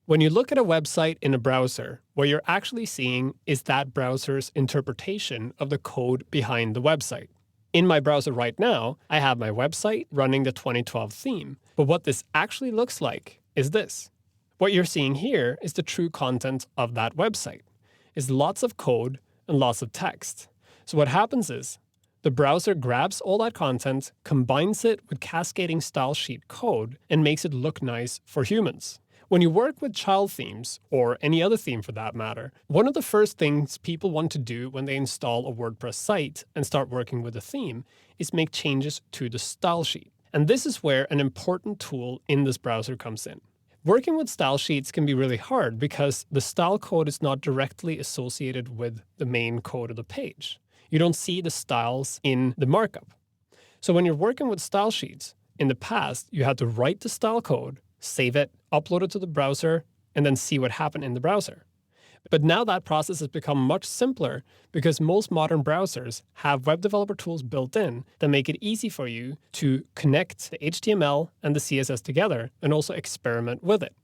When you look at a website in a browser, what you're actually seeing is that browser's interpretation of the code behind the website. In my browser right now, I have my website running the 2012 theme, but what this actually looks like is this. What you're seeing here is the true content of that website. It's lots of code and lots of text. So what happens is, the browser grabs all that content, combines it with cascading style sheet code, and makes it look nice for humans. When you work with child themes, or any other theme for that matter, one of the first things people want to do when they install a WordPress site and start working with a theme is make changes to the style sheet. And this is where an important tool in this browser comes in. Working with style sheets can be really hard because the style code is not directly associated with the main code of the page. You don't see the styles in the markup. So when you're working with style sheets, in the past, you had to write the style code, save it, upload it to the browser, and then see what happened in the browser. But now that process has become much simpler because most modern browsers have web developer tools built in that make it easy for you to connect the HTML and the CSS together and also experiment with it.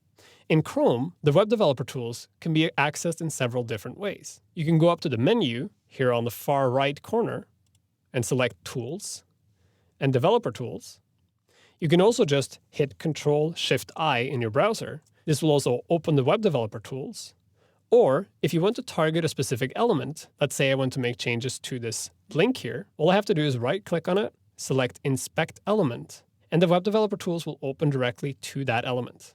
In Chrome, the web developer tools can be accessed in several different ways. You can go up to the menu here on the far right corner and select Tools and Developer Tools. You can also just hit Ctrl-Shift-I in your browser. This will also open the web developer tools. Or if you want to target a specific element, let's say I want to make changes to this link here, all I have to do is right-click on it, select Inspect Element, and the web developer tools will open directly to that element.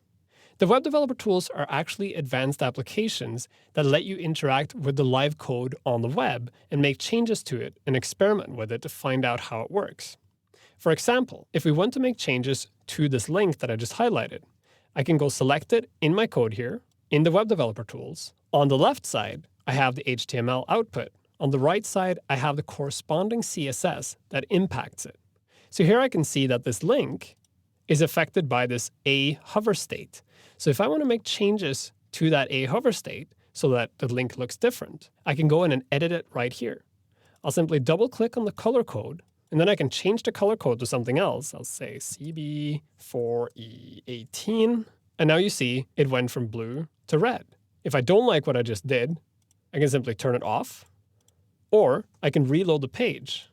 The web developer tools are actually advanced applications that let you interact with the live code on the web and make changes to it and experiment with it to find out how it works. For example, if we want to make changes to this link that I just highlighted, I can go select it in my code here, in the web developer tools. On the left side, I have the HTML output. On the right side, I have the corresponding CSS that impacts it. So here I can see that this link is affected by this A hover state. So if I want to make changes to that A hover state so that the link looks different, I can go in and edit it right here. I'll simply double click on the color code, and then I can change the color code to something else. I'll say CB4E18. And now you see it went from blue to red. If I don't like what I just did, I can simply turn it off, or I can reload the page,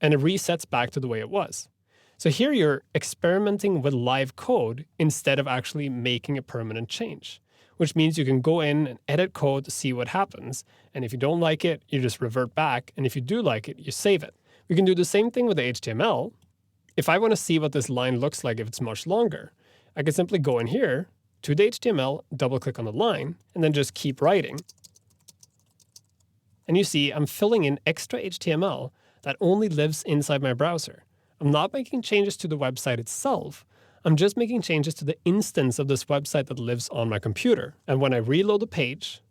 and it resets back to the way it was. So here you're experimenting with live code instead of actually making a permanent change, which means you can go in and edit code to see what happens. And if you don't like it, you just revert back. And if you do like it, you save it. We can do the same thing with the HTML. If I want to see what this line looks like if it's much longer, I can simply go in here to the HTML, double-click on the line, and then just keep writing. And you see I'm filling in extra HTML that only lives inside my browser. I'm not making changes to the website itself. I'm just making changes to the instance of this website that lives on my computer. And when I reload the page,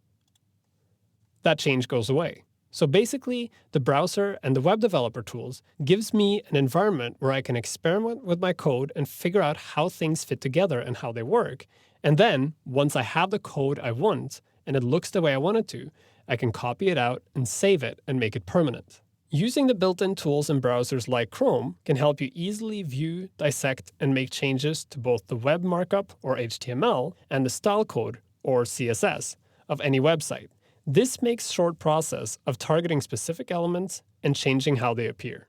that change goes away. So basically, the browser and the web developer tools gives me an environment where I can experiment with my code and figure out how things fit together and how they work. And then, once I have the code I want and it looks the way I want it to, I can copy it out and save it and make it permanent. Using the built-in tools in browsers like Chrome can help you easily view, dissect, and make changes to both the web markup, or HTML, and the style code, or CSS, of any website. This makes short process of targeting specific elements and changing how they appear.